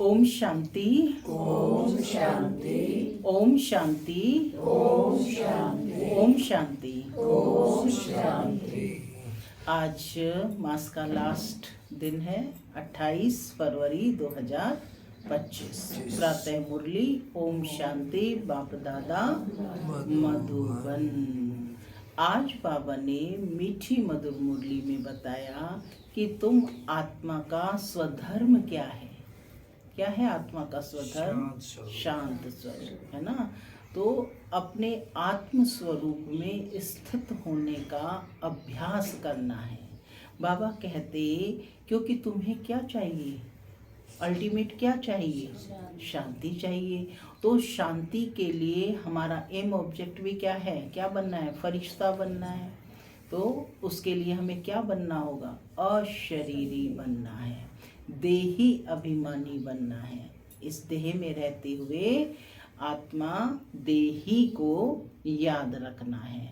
ओम शांति, ओम शांति, ओम शांति, ओम शांति, ओम शांति। ओम शांति। आज मास का लास्ट दिन है 28 फरवरी 2025। प्रातः मुरली ओम शांति बाप दादा मधुबन। आज बाबा ने मीठी मधुर मुरली में बताया कि तुम आत्मा का स्वधर्म क्या है। क्या है आत्मा का स्वधर्म? शांत स्वरूप, है ना। तो अपने आत्म स्वरूप में स्थित होने का अभ्यास करना है। बाबा कहते क्योंकि तुम्हें क्या चाहिए, अल्टीमेट क्या चाहिए? शांति चाहिए। तो शांति के लिए हमारा एम ऑब्जेक्ट भी क्या है? क्या बनना है? फरिश्ता बनना है। तो उसके लिए हमें क्या बनना होगा? अशरीरी बनना है, देही अभिमानी बनना है। इस देह में रहते हुए आत्मा देही को याद रखना है।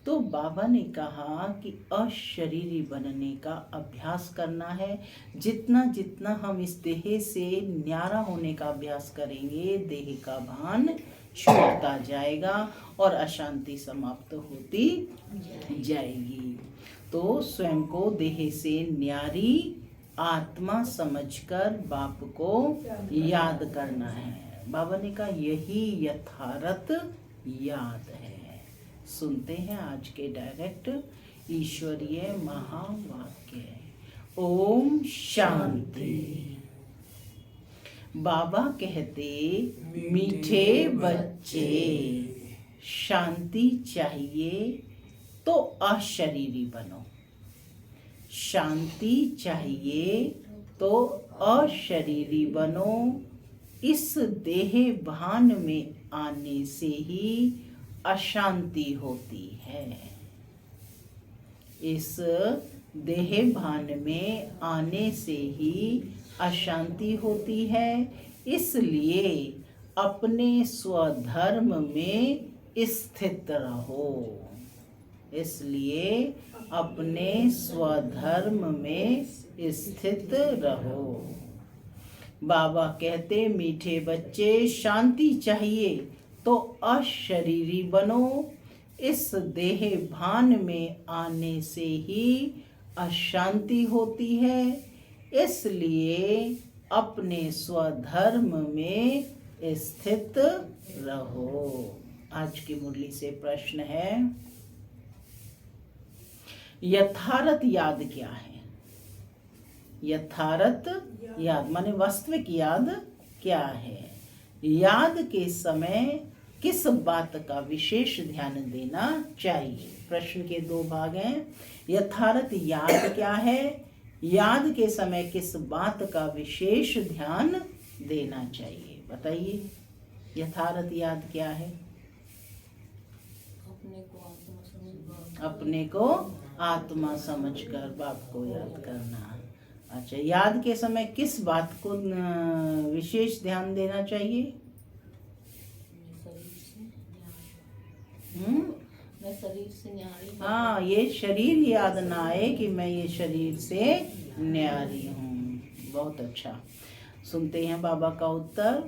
तो बाबा ने कहा कि अशरीरी बनने का अभ्यास करना है। जितना जितना हम इस देह से न्यारा होने का अभ्यास करेंगे, देह का भान छूटता जाएगा और अशांति समाप्त होती जाएगी। तो स्वयं को देह से न्यारी आत्मा समझकर बाप को याद करना है। बाबा ने कहा यही यथार्थ याद है। सुनते हैं आज के डायरेक्ट ईश्वरीय महावाक्य। ओम शांति। बाबा कहते मीठे बच्चे, शांति चाहिए तो अशरीरी बनो। शांति चाहिए तो अशरीरी बनो। इस देह भान में आने से ही अशांति होती है। इस देह भान में आने से ही अशांति होती है। इसलिए अपने स्वधर्म में स्थित रहो। इसलिए अपने स्वधर्म में स्थित रहो। बाबा कहते मीठे बच्चे, शांति चाहिए तो अशरीरी बनो। इस देह भान में आने से ही अशांति होती है। इसलिए अपने स्वधर्म में स्थित रहो। आज की मुरली से प्रश्न है, यथार्थ याद क्या है? यथार्थ याद माने वास्तविक याद क्या है? याद के समय किस बात का विशेष ध्यान देना चाहिए? प्रश्न के दो भाग हैं। यथार्थ याद क्या है? याद के समय किस बात का विशेष ध्यान देना चाहिए? बताइए, यथार्थ याद क्या है? अपने को आत्मा समझकर बाप को याद करना। अच्छा, याद के समय किस बात को विशेष ध्यान देना चाहिए? मैं शरीर से न्यारी। हाँ, ये शरीर याद ना आए कि मैं ये शरीर से न्यारी हूँ। बहुत अच्छा। सुनते हैं बाबा का उत्तर।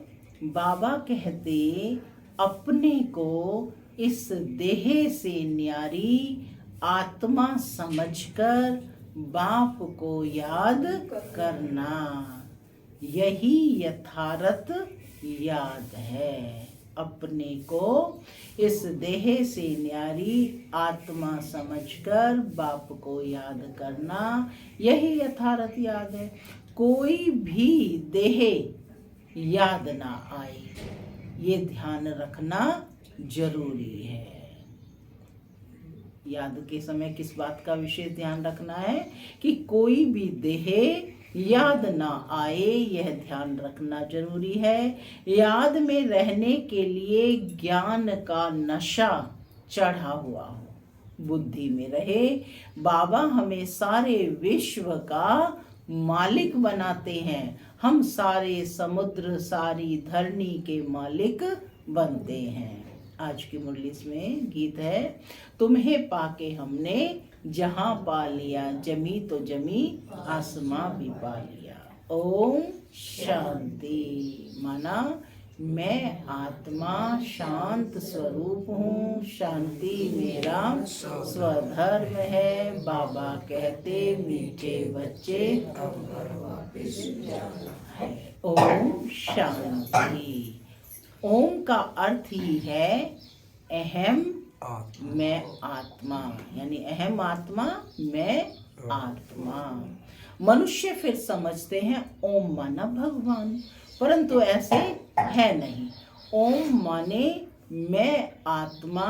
बाबा कहते अपने को इस देह से न्यारी आत्मा समझकर बाप को याद करना, यही यथार्थ याद है। अपने को इस देह से न्यारी आत्मा समझकर बाप को याद करना, यही यथार्थ याद है। कोई भी देह याद ना आए, ये ध्यान रखना जरूरी है। याद के समय किस बात का विशेष ध्यान रखना है? कि कोई भी देह याद ना आए, यह ध्यान रखना जरूरी है। याद में रहने के लिए ज्ञान का नशा चढ़ा हुआ हो, बुद्धि में रहे। बाबा हमें सारे विश्व का मालिक बनाते हैं। हम सारे समुद्र, सारी धरनी के मालिक बनते हैं। आज की मुरली में गीत है, तुम्हें पाके हमने जहां पा लिया, जमी तो जमी आसमां भी पा लिया। ओम शांति। माना मैं आत्मा शांत स्वरूप हूँ, शांति मेरा स्वधर्म है। बाबा कहते मीठे बच्चे ओम शांति। ओम का अर्थ ही है अहम मैं आत्मा, यानी अहम आत्मा मैं आत्मा। मनुष्य फिर समझते हैं ओम माना भगवान, परंतु ऐसे है नहीं। ओम माने मैं आत्मा,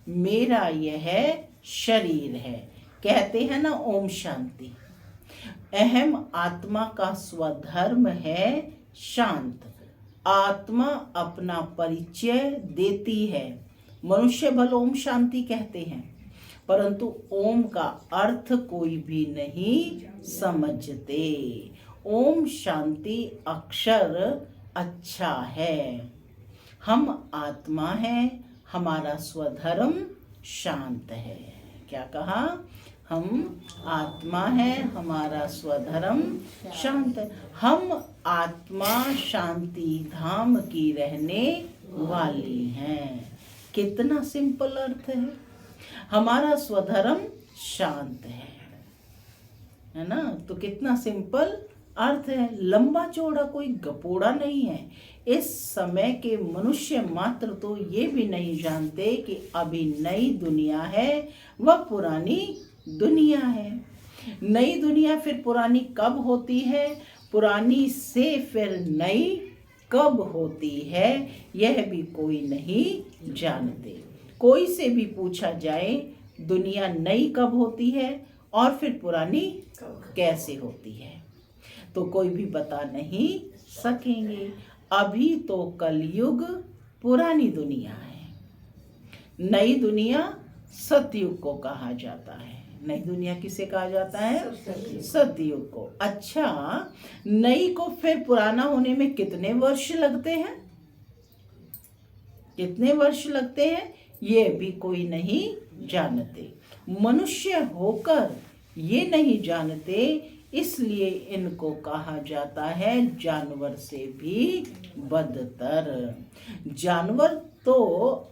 मेरा यह शरीर है। कहते हैं ना ओम शांति। अहम आत्मा का स्वधर्म है शांत। आत्मा अपना परिचय देती है। मनुष्य भले ओम शांति कहते हैं, परंतु ओम का अर्थ कोई भी नहीं समझते। ओम शांति अक्षर अच्छा है। हम आत्मा हैं, हमारा स्वधर्म शांत है। क्या कहा? हम आत्मा हैं, हमारा स्वधर्म शांत है। हम आत्मा शांति धाम की रहने वाली हैं। कितना सिंपल अर्थ है। हमारा स्वधर्म शांत है ना? तो कितना सिंपल अर्थ है। लंबा चौड़ा कोई गपोड़ा नहीं है। इस समय के मनुष्य मात्र तो ये भी नहीं जानते कि अभी नई दुनिया है व पुरानी दुनिया है। नई दुनिया फिर पुरानी कब होती है, पुरानी से फिर नई कब होती है, यह भी कोई नहीं जानते। कोई से भी पूछा जाए दुनिया नई कब होती है और फिर पुरानी कैसे होती है, तो कोई भी बता नहीं सकेंगे। अभी तो कलयुग पुरानी दुनिया है। नई दुनिया सतयुग को कहा जाता है। नई दुनिया किसे कहा जाता है? सतयुग को। अच्छा, नई को फिर पुराना होने में कितने वर्ष लगते हैं? कितने वर्ष लगते हैं ये भी कोई नहीं जानते। मनुष्य होकर ये नहीं जानते, इसलिए इनको कहा जाता है जानवर से भी बदतर। जानवर तो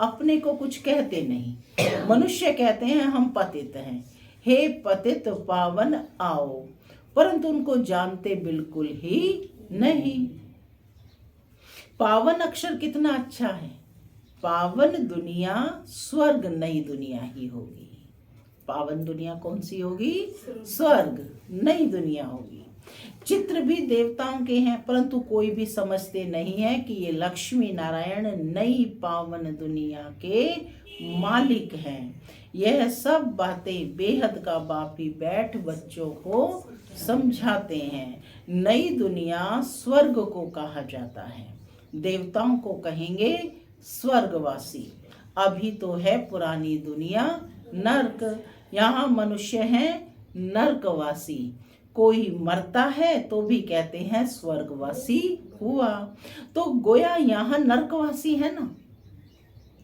अपने को कुछ कहते नहीं। मनुष्य कहते हैं हम पतित हैं, हे पतित पावन आओ, परंतु उनको जानते बिल्कुल ही नहीं। पावन अक्षर कितना अच्छा है। पावन दुनिया स्वर्ग नई दुनिया ही होगी। पावन दुनिया कौन सी होगी? स्वर्ग नई दुनिया होगी। चित्र भी देवताओं के हैं, परंतु कोई भी समझते नहीं है कि ये लक्ष्मी नारायण नई पावन दुनिया के मालिक हैं। यह सब बातें बेहद का बाप ही बैठ बच्चों को समझाते हैं। नई दुनिया स्वर्ग को कहा जाता है। देवताओं को कहेंगे स्वर्गवासी। अभी तो है पुरानी दुनिया नर्क। यहाँ मनुष्य हैं नर्कवासी। कोई मरता है तो भी कहते हैं स्वर्गवासी हुआ। तो गोया यहाँ नर्कवासी है ना।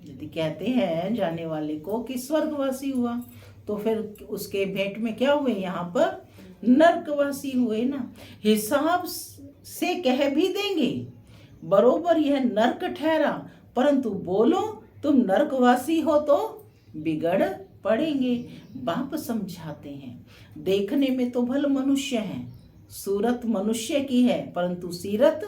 यदि कहते हैं जाने वाले को कि स्वर्गवासी हुआ, तो फिर उसके भेंट में क्या हुए? यहाँ पर नर्कवासी हुए ना। हिसाब से कह भी देंगे बरोबर यह नर्क ठहरा, परंतु बोलो तुम नर्कवासी हो तो बिगड़ पड़ेंगे। बाप समझाते हैं देखने में तो भले मनुष्य हैं, सूरत मनुष्य की है, परंतु सीरत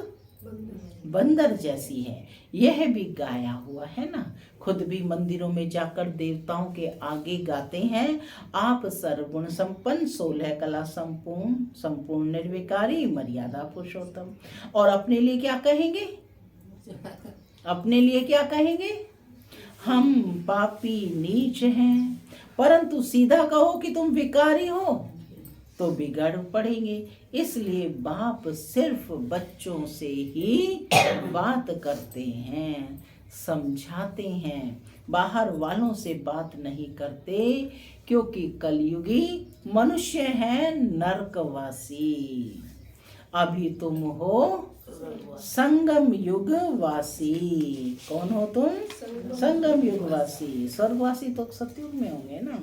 बंदर जैसी है। यह भी गाया हुआ है ना। खुद भी मंदिरों में जाकर देवताओं के आगे गाते हैं, आप सर्वगुण संपन्न 16 कला संपूर्ण संपूर्ण निर्विकारी मर्यादा पुरुषोत्तम। और अपने लिए क्या कहेंगे? अपने लिए क्या कहेंगे? हम पापी नीच हैं, परंतु सीधा कहो कि तुम विकारी हो तो बिगड़ पड़ेंगे। इसलिए बाप सिर्फ बच्चों से ही बात करते हैं, समझाते हैं, बाहर वालों से बात नहीं करते, क्योंकि कलयुगी मनुष्य हैं नरकवासी। अभी तुम हो संगम युग वासी। कौन हो तुम? संगम युग वासी। स्वर्गवासी तो सतयुग में होंगे ना।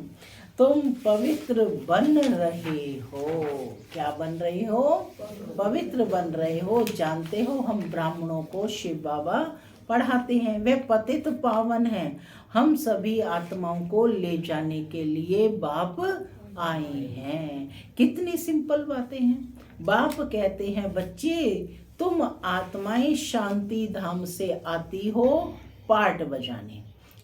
तुम पवित्र बन रहे हो। क्या बन रहे हो? पवित्र बन रहे हो। जानते हो हम ब्राह्मणों को शिव बाबा पढ़ाते हैं, वे पतित पावन हैं। हम सभी आत्माओं को ले जाने के लिए बाप आए हैं। कितनी सिंपल बातें हैं। बाप कहते हैं बच्चे तुम आत्माएं शांति धाम से आती हो पार्ट बजाने।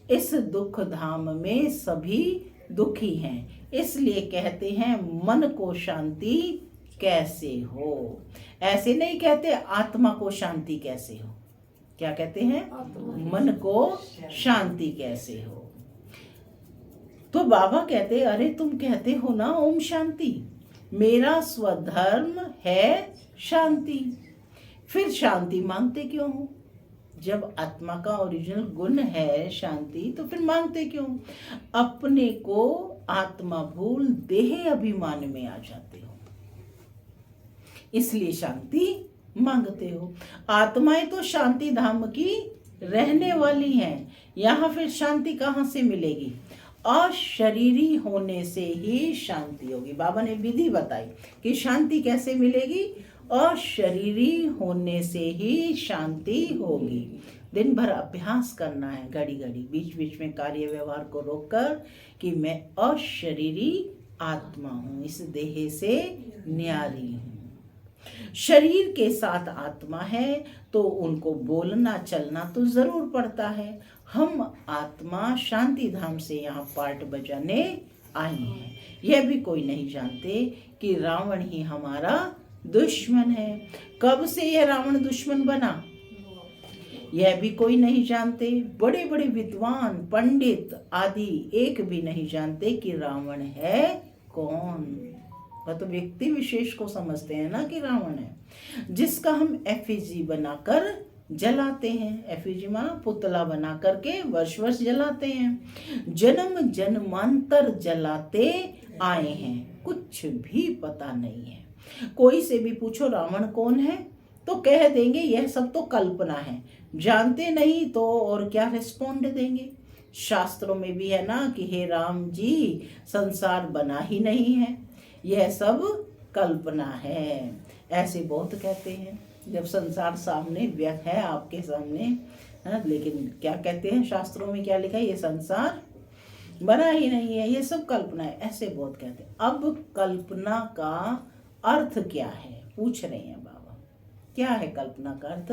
इस दुख धाम में सभी दुखी हैं, इसलिए कहते हैं मन को शांति कैसे हो। ऐसे नहीं कहते आत्मा को शांति कैसे हो। क्या कहते हैं? मन को शांति कैसे हो। तो बाबा कहते अरे तुम कहते हो ना ओम शांति, मेरा स्वधर्म है शांति, फिर शांति मांगते क्यों हो? जब आत्मा का ओरिजिनल गुण है शांति तो फिर मांगते क्यों? अपने को आत्मा भूल देह अभिमान में आ जाते हो, इसलिए शांति मांगते हो। आत्माएं तो शांति धाम की रहने वाली हैं, यहाँ फिर शांति कहाँ से मिलेगी? अशरीरी होने से ही शांति होगी। बाबा ने विधि बताई कि शांति कैसे मिलेगी। अशरीरी होने से ही शांति होगी। दिन भर अभ्यास करना है, घड़ी घड़ी बीच बीच में कार्य व्यवहार को रोककर कि मैं अशरीरी आत्मा हूँ, इस देह से न्यारी हूँ। शरीर के साथ आत्मा है तो उनको बोलना चलना तो जरूर पड़ता है। हम आत्मा शांति धाम से यहाँ पार्ट बजाने आई हैं। यह भी कोई नहीं जानते कि रावण ही हमारा दुश्मन है। कब से यह रावण दुश्मन बना यह भी कोई नहीं जानते। बड़े बड़े विद्वान पंडित आदि एक भी नहीं जानते कि रावण है कौन। वह तो व्यक्ति विशेष को समझते हैं ना कि रावण है, जिसका हम एफिजी बनाकर जलाते हैं। एफिजी मां पुतला बना करके वर्ष वर्ष जलाते हैं। जन्म जन्मांतर जलाते आए हैं, कुछ भी पता नहीं है। कोई से भी पूछो रावण कौन है तो कह देंगे यह सब तो कल्पना है, जानते नहीं तो और क्या रिस्पोंड देंगे। शास्त्रों में भी है ना कि हे राम जी संसार बना ही नहीं है, यह सब कल्पना है। ऐसे बहुत कहते हैं जब संसार सामने व्यक्त है आपके सामने है, लेकिन क्या कहते हैं शास्त्रों में क्या लिखा है? ये संसार बना ही नहीं है, ये सब कल्पना है। ऐसे बहुत कहते हैं। अब कल्पना का अर्थ क्या है पूछ रहे हैं बाबा। क्या है कल्पना का अर्थ?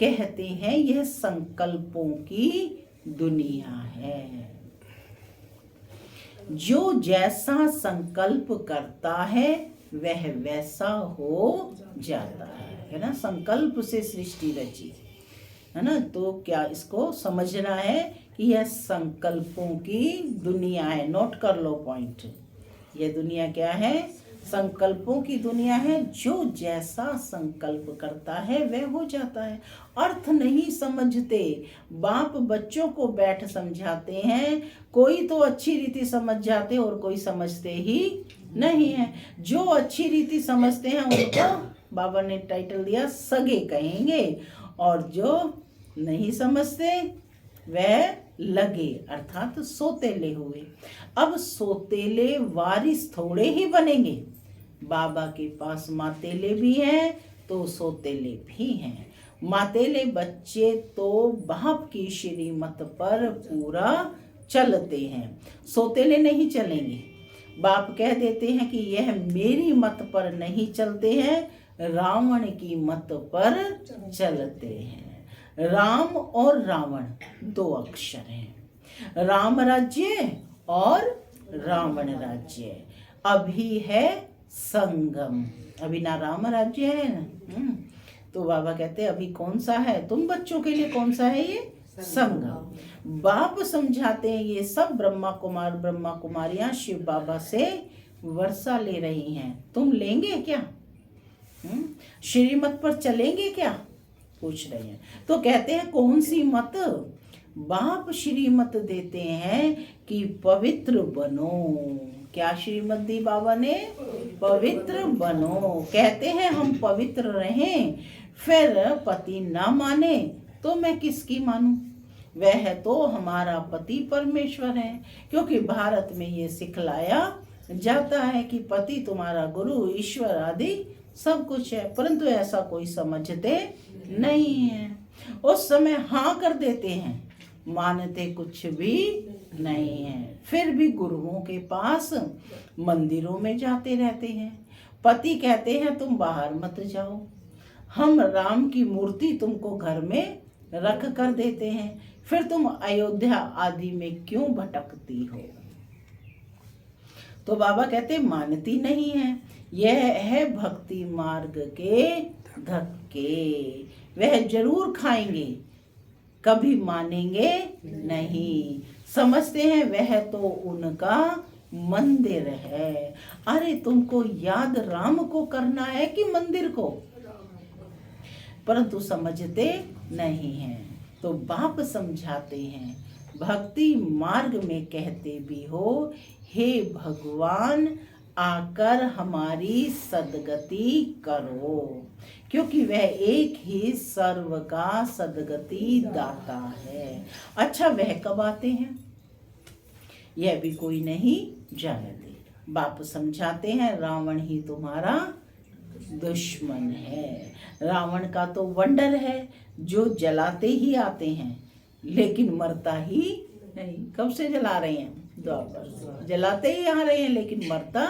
कहते हैं यह संकल्पों की दुनिया है। जो जैसा संकल्प करता है वह वैसा हो जाता है ना। संकल्प से सृष्टि रची है ना। तो क्या इसको समझना है कि यह संकल्पों की दुनिया है। नोट कर लो पॉइंट। यह दुनिया क्या है? संकल्पों की दुनिया है। जो जैसा संकल्प करता है वह हो जाता है। अर्थ नहीं समझते। बाप बच्चों को बैठ समझाते हैं, कोई तो अच्छी रीति समझ जाते और कोई समझते ही नहीं है। जो अच्छी रीति समझते हैं उनको बाबा ने टाइटल दिया सगे कहेंगे, और जो नहीं समझते वह लगे अर्थात सोतेले हुए। अब सोतेले वारिस थोड़े ही बनेंगे। बाबा के पास मातेले भी हैं तो सोतेले भी हैं। मातेले बच्चे तो बाप की श्रीमत पर पूरा चलते हैं, सोतेले नहीं चलेंगे। बाप कह देते हैं कि यह मेरी मत पर नहीं चलते हैं, रावण की मत पर चलते हैं। राम और रावण दो अक्षर हैं। राम राज्य और रावण राज्य। अभी है संगम, अभी ना राम राज्य है ना। तो बाबा कहते हैं अभी कौन सा है? तुम बच्चों के लिए कौन सा है? ये संगम। बाप समझाते हैं ये सब ब्रह्मा कुमार ब्रह्मा कुमारियां शिव बाबा से वर्षा ले रही हैं। तुम लेंगे क्या? श्रीमत पर चलेंगे क्या? पूछ रहे हैं। तो कहते हैं कौन सी मत? बाप श्रीमत देते हैं कि पवित्र बनो। क्या श्रीमत दी बाबा ने? पवित्र बनो। कहते हैं हम पवित्र रहें, फिर पति ना माने तो मैं किसकी मानूं? वह तो हमारा पति परमेश्वर है। क्योंकि भारत में ये सिखलाया जाता है कि पति तुम्हारा गुरु ईश्वर आदि सब कुछ है, परंतु ऐसा कोई समझते नहीं है। उस समय हाँ कर देते हैं, मानते कुछ भी नहीं है। फिर भी गुरुओं के पास मंदिरों में जाते रहते हैं। पति कहते हैं तुम बाहर मत जाओ, हम राम की मूर्ति तुमको घर में रख कर देते हैं, फिर तुम अयोध्या आदि में क्यों भटकती हो। तो बाबा कहते मानती नहीं है। यह है भक्ति मार्ग के धक्के, वह जरूर खाएंगे, कभी मानेंगे नहीं। समझते हैं वह तो उनका मंदिर है। अरे तुमको याद राम को करना है कि मंदिर को, परंतु समझते नहीं हैं। तो बाप समझाते हैं, भक्ति मार्ग में कहते भी हो, हे भगवान आकर हमारी सदगति करो, क्योंकि वह एक ही सर्व का सदगति दाता है। अच्छा वह कब आते हैं यह भी कोई नहीं जानते। बाप समझाते हैं रावण ही तुम्हारा दुश्मन है। रावण का तो वंडर है, जो जलाते ही आते हैं लेकिन मरता ही नहीं। कब से जला रहे हैं? द्वापर। जलाते ही आ रहे हैं लेकिन मरता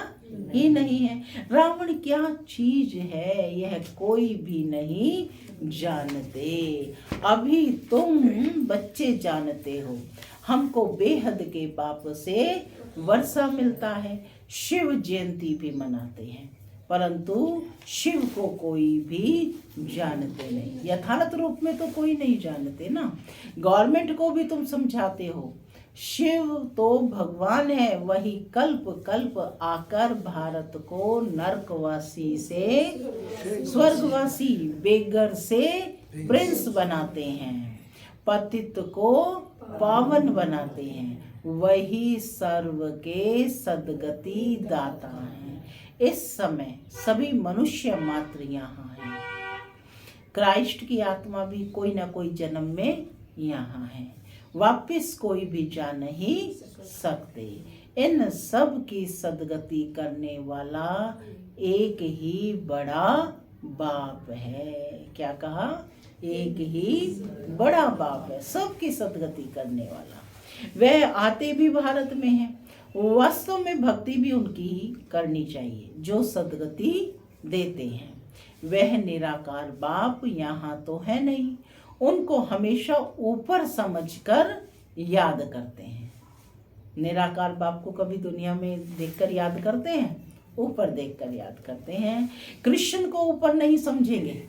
ही नहीं है। रावण क्या चीज है यह कोई भी नहीं जानते। अभी तुम बच्चे जानते हो। हमको बेहद के बाप से वर्षा मिलता है, शिव जयंती भी मनाते हैं, परंतु शिव को कोई भी जानते नहीं। यथार्थ रूप में तो कोई नहीं जानते ना। गवर्नमेंट को भी तुम समझाते हो शिव तो भगवान है, वही कल्प कल्प आकर भारत को नरकवासी से स्वर्गवासी, बेगर से प्रिंस बनाते हैं, पतित को पावन बनाते हैं, वही सर्व के सदगति दाता हैं। इस समय सभी मनुष्य मात्र यहाँ हैं। क्राइस्ट की आत्मा भी कोई ना कोई जन्म में यहाँ है, वापिस कोई भी जा नहीं सकते। इन सब की सदगति करने वाला एक ही बड़ा बाप है। क्या कहा? एक ही बड़ा बाप है, सबकी सदगति करने वाला। वह आते भी भारत में है। वास्तव में भक्ति भी उनकी ही करनी चाहिए जो सदगति देते हैं। वह निराकार बाप यहाँ तो है नहीं, उनको हमेशा ऊपर समझकर याद करते हैं। निराकार बाप को कभी दुनिया में देखकर याद करते हैं? ऊपर देखकर याद करते हैं। कृष्ण को ऊपर नहीं समझेंगे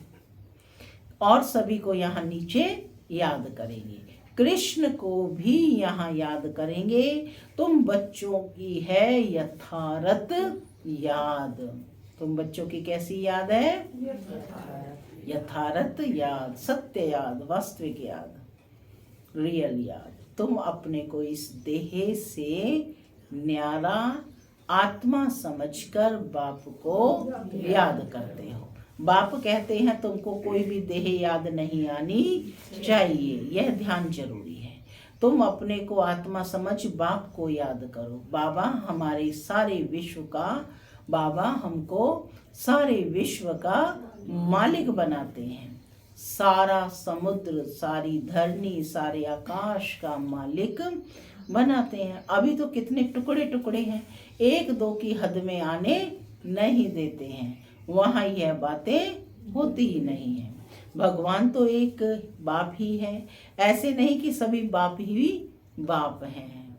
और सभी को यहाँ नीचे याद करेंगे। कृष्ण को भी यहाँ याद करेंगे। तुम बच्चों की है यथार्थ याद। तुम बच्चों की कैसी याद है? यथार्थ याद, सत्य याद, वास्तविक याद, रियल याद। तुम अपने को इस देह से न्यारा आत्मा समझकर बाप को याद करते हो। बाप कहते हैं तुमको कोई भी देह याद नहीं आनी चाहिए, यह ध्यान जरूरी है। तुम अपने को आत्मा समझ बाप को याद करो। बाबा हमारे सारे विश्व का, बाबा हमको सारे विश्व का मालिक बनाते हैं। सारा समुद्र, सारी धरनी, सारे आकाश का मालिक बनाते हैं। अभी तो कितने टुकड़े टुकड़े हैं, एक दो की हद में आने नहीं देते हैं। वहाँ यह बातें होती ही नहीं है। भगवान तो एक बाप ही है, ऐसे नहीं कि सभी बाप ही बाप हैं।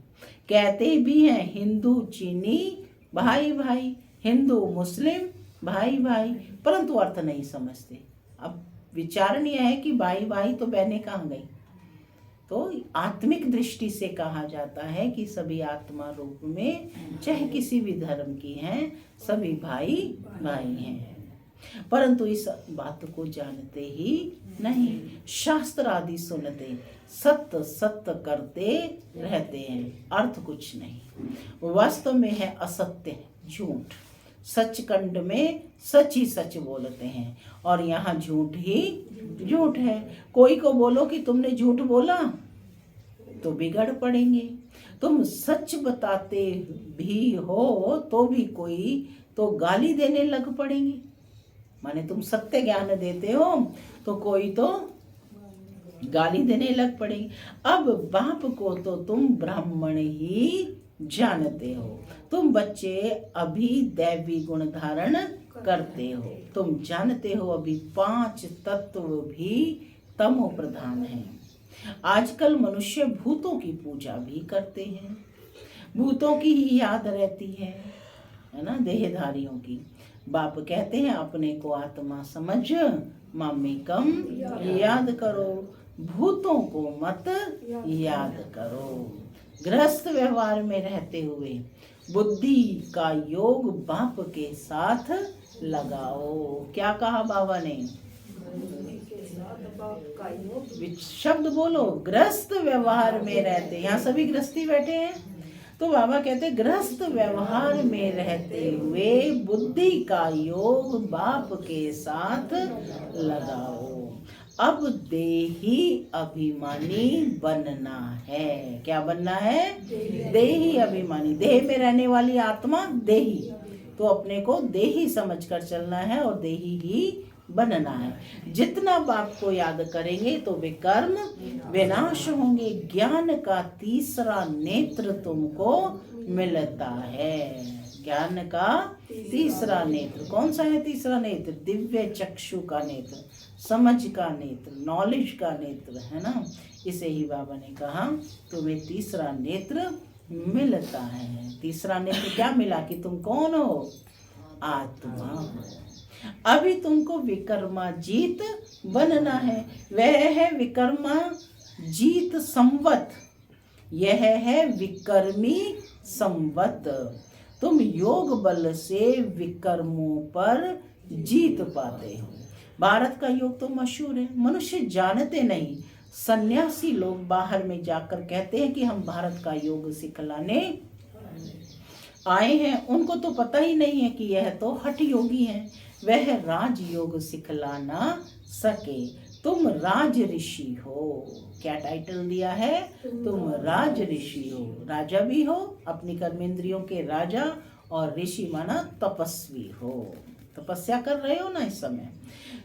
कहते भी हैं हिंदू चीनी भाई भाई, हिंदू मुस्लिम भाई भाई, परंतु अर्थ नहीं समझते। अब विचारण यह है कि भाई भाई तो बहनें कहाँ गई। तो आत्मिक दृष्टि से कहा जाता है कि सभी आत्मा रूप में चाहे किसी भी धर्म की हैं, सभी भाई भाई हैं, परंतु इस बात को जानते ही नहीं। शास्त्र आदि सुनते, सत्य सत्य करते रहते हैं, अर्थ कुछ नहीं। वास्तव में है असत्य, झूठ। सचखंड में सच ही सच बोलते हैं और यहाँ झूठ ही झूठ है। कोई को बोलो कि तुमने झूठ बोला तो बिगड़ पड़ेंगे। तुम सच बताते भी हो तो भी कोई तो गाली देने लग पड़ेंगे। माने तुम सत्य ज्ञान देते हो तो कोई तो गाली देने लग पड़ेगी। अब बाप को तो तुम ब्राह्मण ही जानते हो। तुम बच्चे अभी दैवी गुण धारण करते हो। तुम जानते हो अभी 5 तत्व भी तमो प्रधान हैं। आजकल मनुष्य भूतों की पूजा भी करते हैं। भूतों की ही याद रहती है ना, देहधारियों की। बाप कहते हैं अपने को आत्मा समझ मामेकम याद करो, भूतों को मत याद करो। गृहस्थ व्यवहार में रहते हुए बुद्धि का योग बाप के साथ लगाओ। क्या कहा बाबा ने? शब्द बोलो। गृहस्थ व्यवहार में रहते, यहाँ सभी गृहस्थी बैठे हैं तो बाबा कहते गृहस्थ व्यवहार में रहते हुए बुद्धि का योग बाप के साथ लगाओ। अब देही अभिमानी बनना है। क्या बनना है? देही अभिमानी। देह में रहने वाली आत्मा देही, तो अपने को देही समझकर चलना है और देही ही बनना है। जितना बाप को याद करेंगे तो वे कर्म विनाश होंगे। ज्ञान का तीसरा नेत्र तुमको मिलता है। ज्ञान का तीसरा नेत्र कौन सा है? तीसरा नेत्र दिव्य चक्षु का नेत्र, समझ का नेत्र, नॉलेज का नेत्र है ना। इसे ही बाबा ने कहा तुम्हें तीसरा नेत्र मिलता है। तीसरा नेत्र क्या मिला? कि तुम कौन हो? आत्मा हो। अभी तुमको विकर्माजीत बनना है। वह है विकर्माजीत संवत, यह है विकर्मी संवत। तुम योग बल से विकर्मों पर जीत पाते हो। भारत का योग तो मशहूर है, मनुष्य जानते नहीं। सन्यासी लोग बाहर में जाकर कहते हैं कि हम भारत का योग सिखलाने आए हैं। उनको तो पता ही नहीं है कि यह तो हठ योगी हैं, वह राज योग सिखला ना सके। तुम राज ऋषि हो। क्या टाइटल दिया है? तुम राज ऋषि हो। राजा भी हो, अपनी कर्मेंद्रियों के राजा, और ऋषि माना तपस्वी हो। तपस्या कर रहे हो ना इस समय।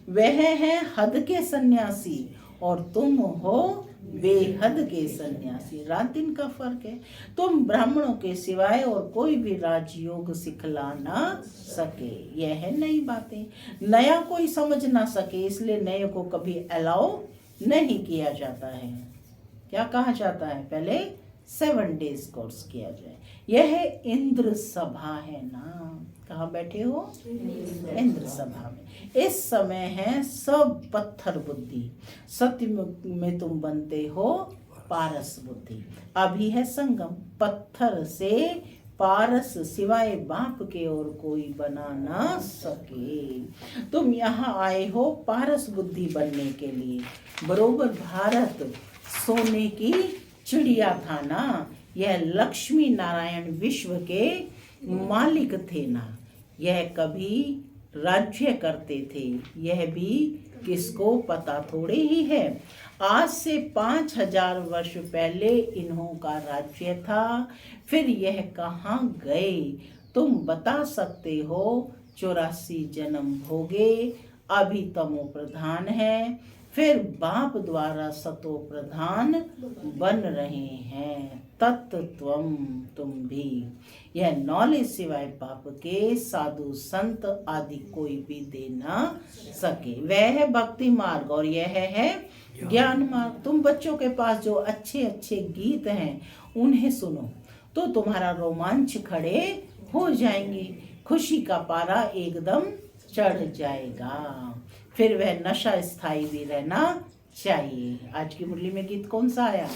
वह है हद के सन्यासी और तुम हो बेहद के सन्यासी। रात दिन का फर्क है। तुम ब्राह्मणों के सिवाय और कोई भी राजयोग सिखला ना सके। यह है नई बातें। नया कोई समझ ना सके, इसलिए नए को कभी अलाउ नहीं किया जाता है। क्या कहा जाता है? पहले 7 डेज कोर्स किया जाए। यह इंद्र सभा है ना। कहाँ बैठे हो? इंद्र सभा में। इस समय है सब पत्थर बुद्धि, सत्य में तुम बनते हो पारस बुद्धि। अभी है संगम, पत्थर से पारस सिवाय बाप के और कोई बना ना सके। तुम यहाँ आए हो पारस बुद्धि बनने के लिए। बरोबर भारत सोने की चिड़िया था ना। यह लक्ष्मी नारायण विश्व के मालिक थे ना। यह कभी राज्य करते थे, यह भी किसको पता थोड़े ही है। आज से 5000 वर्ष पहले इन्हों का राज्य था। फिर यह कहाँ गए? तुम बता सकते हो? 84 जन्म भोगे, अभी तमो प्रधान है, फिर बाप द्वारा सतो प्रधान बन रहे हैं। तत्त्वम तुम भी। यह नॉलेज सिवाय बाप के साधु संत आदि कोई भी दे ना सके। वह है भक्ति मार्ग और यह है ज्ञान मार्ग। तुम बच्चों के पास जो अच्छे अच्छे गीत हैं उन्हें सुनो तो तुम्हारा रोमांच खड़े हो जाएंगे। खुशी का पारा एकदम चढ़ जाएगा। फिर वह नशा स्थायी भी रहना चाहिए। आज की मुरली में गीत कौन सा आया?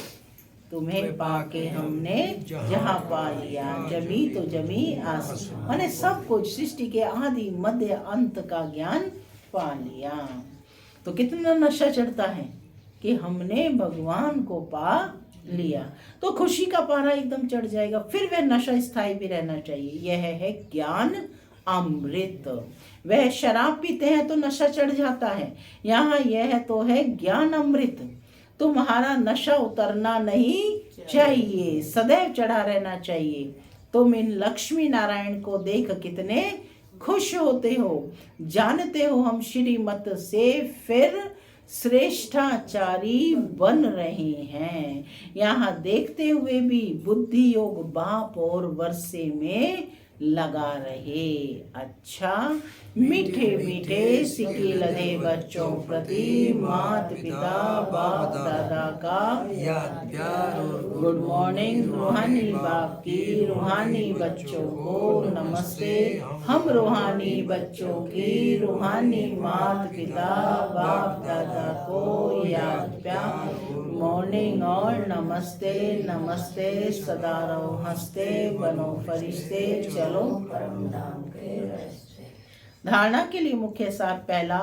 तुम्हें पाके हमने जहाँ पा लिया, जमी तो जमी आस, माने सब कुछ सृष्टि के आदि मध्य अंत का ज्ञान पा लिया। तो कितना नशा चढ़ता है कि हमने भगवान को पा लिया, तो खुशी का पारा एकदम चढ़ जाएगा। फिर वह नशा स्थायी भी रहना चाहिए। यह है ज्ञान अमृत। वह शराब पीते हैं तो नशा चढ़ जाता है, यहाँ यह तो है ज्ञान अमृत। तुम्हारा नशा उतरना नहीं चाहिए, सदैव चढ़ा रहना चाहिए। तुम इन लक्ष्मी नारायण को देख कितने खुश होते हो। जानते हो हम श्रीमत से फिर श्रेष्ठाचारी बन रहे हैं। यहाँ देखते हुए भी बुद्धि योग बाप और वर्षे में लगा रहे। अच्छा, मीठे मीठे सिक्के लदे बच्चों प्रति माता पिता बाप दादा का याद प्यार और गुड मॉर्निंग। रूहानी बाप की रूहानी बच्चों को नमस्ते। हम रूहानी बच्चों की रूहानी माता पिता बाप दादा को याद प्यार मॉर्निंग और नमस्ते नमस्ते। सदा रहो हंसते, बनो फरिश्ते, चलो परम धाम के रास्ते। धारणा के लिए मुख्य सार पहला,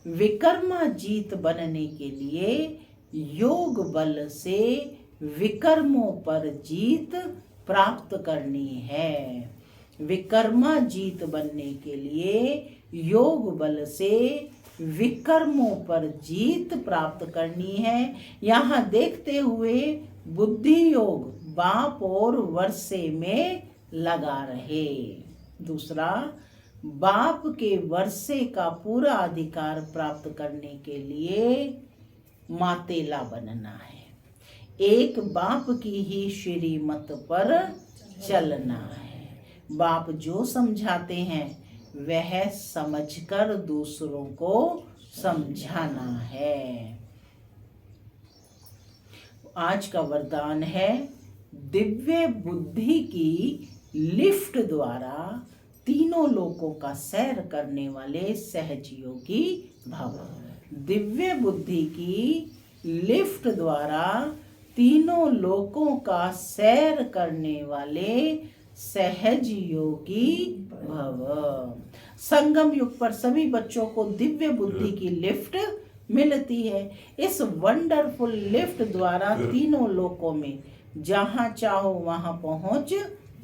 विकर्मा जीत बनने के लिए योग बल से विकर्मों पर जीत प्राप्त करनी है। विकर्मा जीत बनने के लिए योग बल से विकर्मों पर जीत प्राप्त करनी है। यहाँ देखते हुए बुद्धि योग बाप और वर्षे में लगा रहे। दूसरा, बाप के वर्षे का पूरा अधिकार प्राप्त करने के लिए मातेला बनना है। एक बाप की ही श्रीमत पर चलना है। बाप जो समझाते हैं वह समझकर दूसरों को समझाना है। आज का वरदान है, दिव्य बुद्धि की लिफ्ट द्वारा तीनों लोकों का सैर करने वाले सहजयोगी भव। दिव्य बुद्धि की लिफ्ट द्वारा तीनों लोकों का सैर करने वाले सहज योगी भव। संगम युग पर सभी बच्चों को दिव्य बुद्धि की लिफ्ट मिलती है। इस वंडरफुल लिफ्ट द्वारा तीनों लोकों में जहां चाहो वहां पहुंच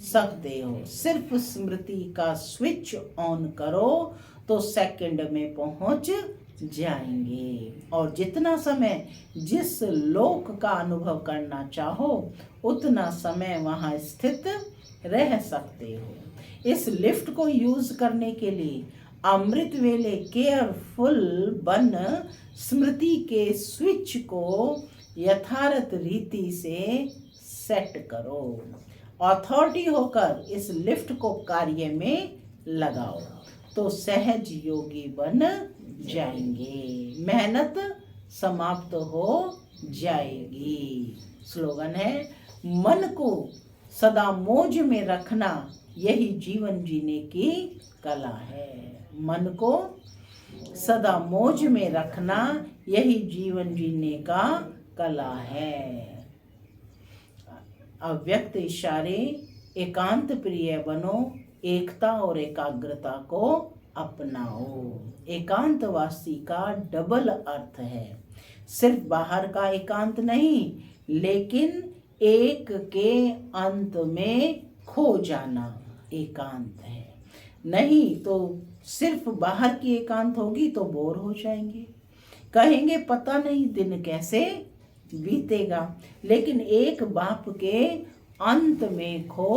सकते हो। सिर्फ स्मृति का स्विच ऑन करो तो सेकंड में पहुंच जाएंगे और जितना समय जिस लोक का अनुभव करना चाहो उतना समय वहां स्थित रह सकते हो। इस लिफ्ट को यूज करने के लिए अमृत वेले केयरफुल बन स्मृति के स्विच को यथार्थ रीति से सेट करो। अथॉरिटी होकर इस लिफ्ट को कार्य में लगाओ तो सहज योगी बन जाएंगे। मेहनत समाप्त हो जाएगी। स्लोगन है, मन को सदा मौज में रखना यही जीवन जीने की कला है। मन को सदा मौज में रखना यही जीवन जीने का कला है। अव्यक्त इशारे, एकांत प्रिय बनो, एकता और एकाग्रता को अपनाओ। एकांतवासी का डबल अर्थ है, सिर्फ बाहर का एकांत नहीं लेकिन एक के अंत में खो जाना एकांत है। नहीं तो सिर्फ बाहर की एकांत होगी तो बोर हो जाएंगे, कहेंगे पता नहीं दिन कैसे बीतेगा। लेकिन एक बाप के अंत में खो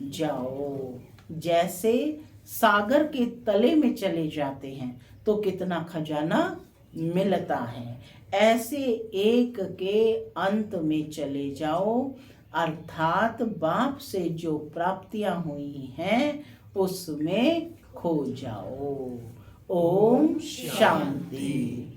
जाओ। जैसे सागर के तले में चले जाते हैं तो कितना खजाना मिलता है, ऐसे एक के अंत में चले जाओ अर्थात बाप से जो प्राप्तियां हुई हैं उसमें खो जाओ। ओम शांति।